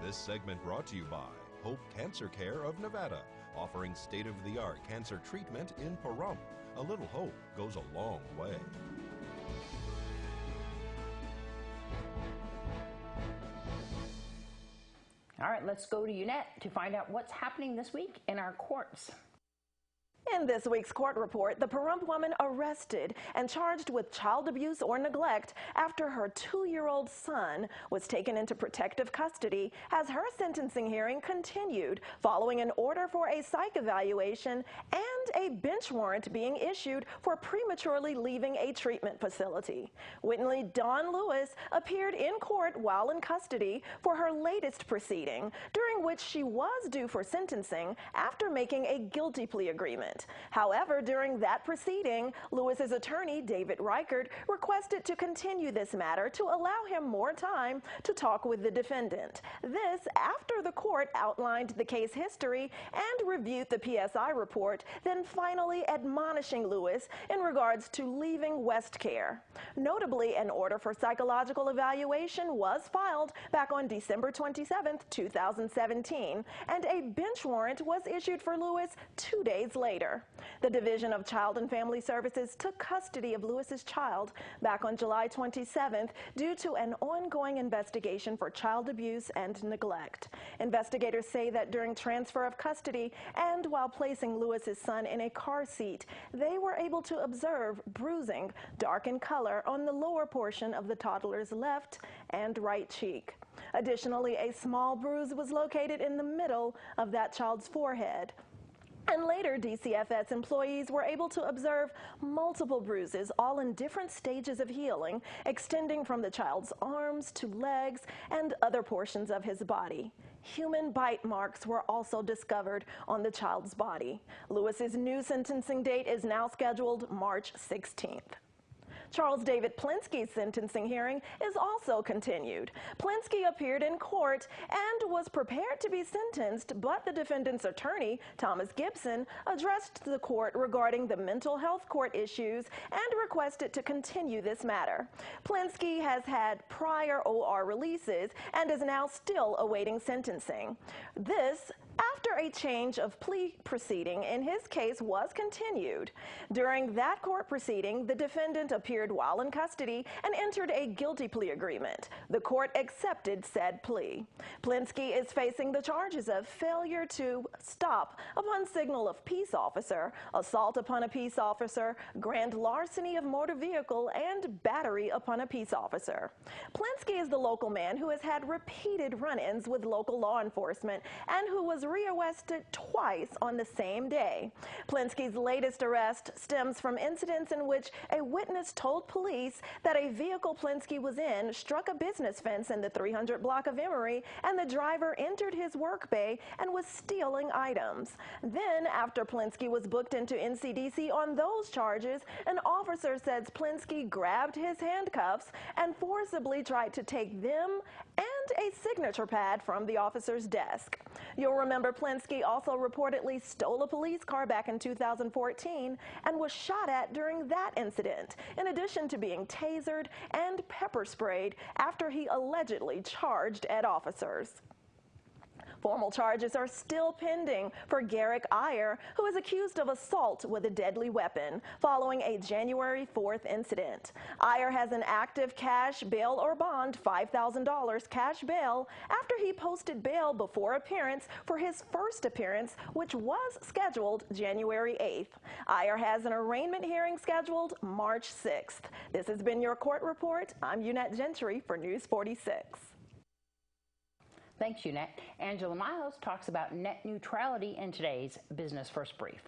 This segment brought to you by Hope Cancer Care of Nevada, offering state-of-the-art cancer treatment in Pahrump. A little hope goes a long way. All right, let's go to Eunette to find out what's happening this week in our courts. In this week's court report, the Pahrump woman arrested and charged with child abuse or neglect after her 2-year-old son was taken into protective custody has her sentencing hearing continued following an order for a psych evaluation and a bench warrant being issued for prematurely leaving a treatment facility. Whitney Dawn Lewis appeared in court while in custody for her latest proceeding, during which she was due for sentencing after making a guilty plea agreement. However, during that proceeding, Lewis's attorney, David Reichert, requested to continue this matter to allow him more time to talk with the defendant. This after the court outlined the case history and reviewed the PSI report, then finally admonishing Lewis in regards to leaving West Care. Notably, an order for psychological evaluation was filed back on December 27, 2017, and a bench warrant was issued for Lewis 2 days later. The Division of Child and Family Services took custody of Lewis's child back on July 27th due to an ongoing investigation for child abuse and neglect. Investigators say that during transfer of custody and while placing Lewis's son in a car seat, they were able to observe bruising, dark in color, on the lower portion of the toddler's left and right cheek. Additionally, a small bruise was located in the middle of that child's forehead. And later, DCFS employees were able to observe multiple bruises, all in different stages of healing, extending from the child's arms to legs and other portions of his body. Human bite marks were also discovered on the child's body. Lewis's new sentencing date is now scheduled March 16th. Charles David Plinsky's sentencing hearing is also continued. Plinsky appeared in court and was prepared to be sentenced, but the defendant's attorney, Thomas Gibson, addressed the court regarding the mental health court issues and requested to continue this matter. Plinsky has had prior OR releases and is now still awaiting sentencing. This after a change of plea proceeding in his case was continued. During that court proceeding, the defendant appeared while in custody and entered a guilty plea agreement. The court accepted said plea. Plinsky is facing the charges of failure to stop upon signal of peace officer, assault upon a peace officer, grand larceny of motor vehicle, and battery upon a peace officer. Plinsky is the local man who has had repeated run-ins with local law enforcement and who was rearrested twice on the same day. Plinsky's latest arrest stems from incidents in which a witness told police that a vehicle Plinsky was in struck a business fence in the 300 block of Emory, and the driver entered his work bay and was stealing items. Then, after Plinsky was booked into NCDC on those charges, an officer says Plinsky grabbed his handcuffs and forcibly tried to take them and a signature pad from the officer's desk. You'll remember Plinsky also reportedly stole a police car back in 2014 and was shot at during that incident, in addition to being tasered and pepper sprayed after he allegedly charged at officers. Formal charges are still pending for Garrick Iyer, who is accused of assault with a deadly weapon following a January 4th incident. Iyer has an active cash bail or bond $5,000 cash bail after he posted bail before appearance for his first appearance, which was scheduled January 8th. Iyer has an arraignment hearing scheduled March 6th. This has been your court report. I'm Eunette Gentry for News 46. Thanks, Eunette. Angela Miles talks about net neutrality in today's Business First Brief.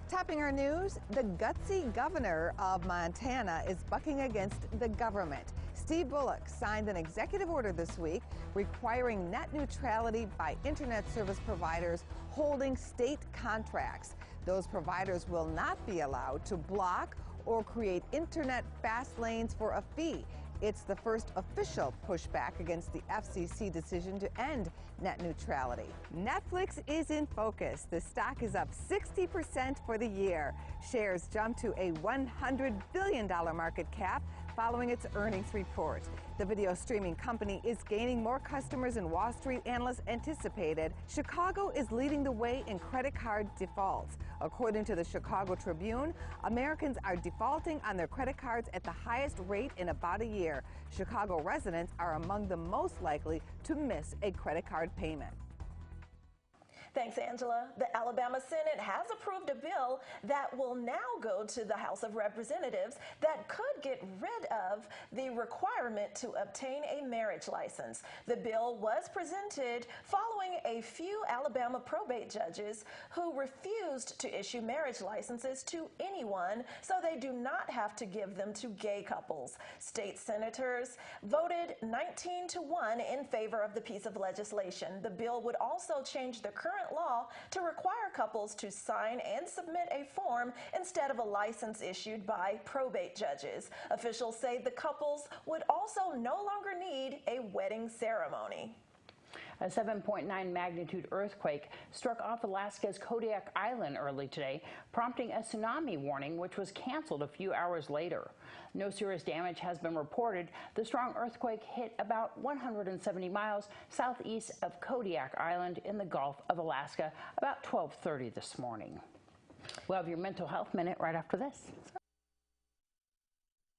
Topping our news, the gutsy governor of Montana is bucking against the government. Steve Bullock signed an executive order this week requiring net neutrality by internet service providers holding state contracts. Those providers will not be allowed to block or create internet fast lanes for a fee. It's the first official pushback against the FCC decision to end net neutrality. Netflix is in focus. The stock is up 60% for the year. Shares jump to a $100 billion market cap. following its earnings report. The video streaming company is gaining more customers than Wall Street analysts anticipated. Chicago is leading the way in credit card defaults. According to the Chicago Tribune, Americans are defaulting on their credit cards at the highest rate in about a year. Chicago residents are among the most likely to miss a credit card payment. Thanks, Angela. The Alabama Senate has approved a bill that will now go to the House of Representatives that could get rid of the requirement to obtain a marriage license. The bill was presented following a few Alabama probate judges who refused to issue marriage licenses to anyone, so they do not have to give them to gay couples. State senators voted 19-1 in favor of the piece of legislation. The bill would also change the current law to require couples to sign and submit a form instead of a license issued by probate judges. Officials say the couples would also no longer need a wedding ceremony. A 7.9 magnitude earthquake struck off Alaska's Kodiak Island early today, prompting a tsunami warning, which was canceled a few hours later. No serious damage has been reported. The strong earthquake hit about 170 miles southeast of Kodiak Island in the Gulf of Alaska about 12:30 this morning. We'll have your mental health minute right after this.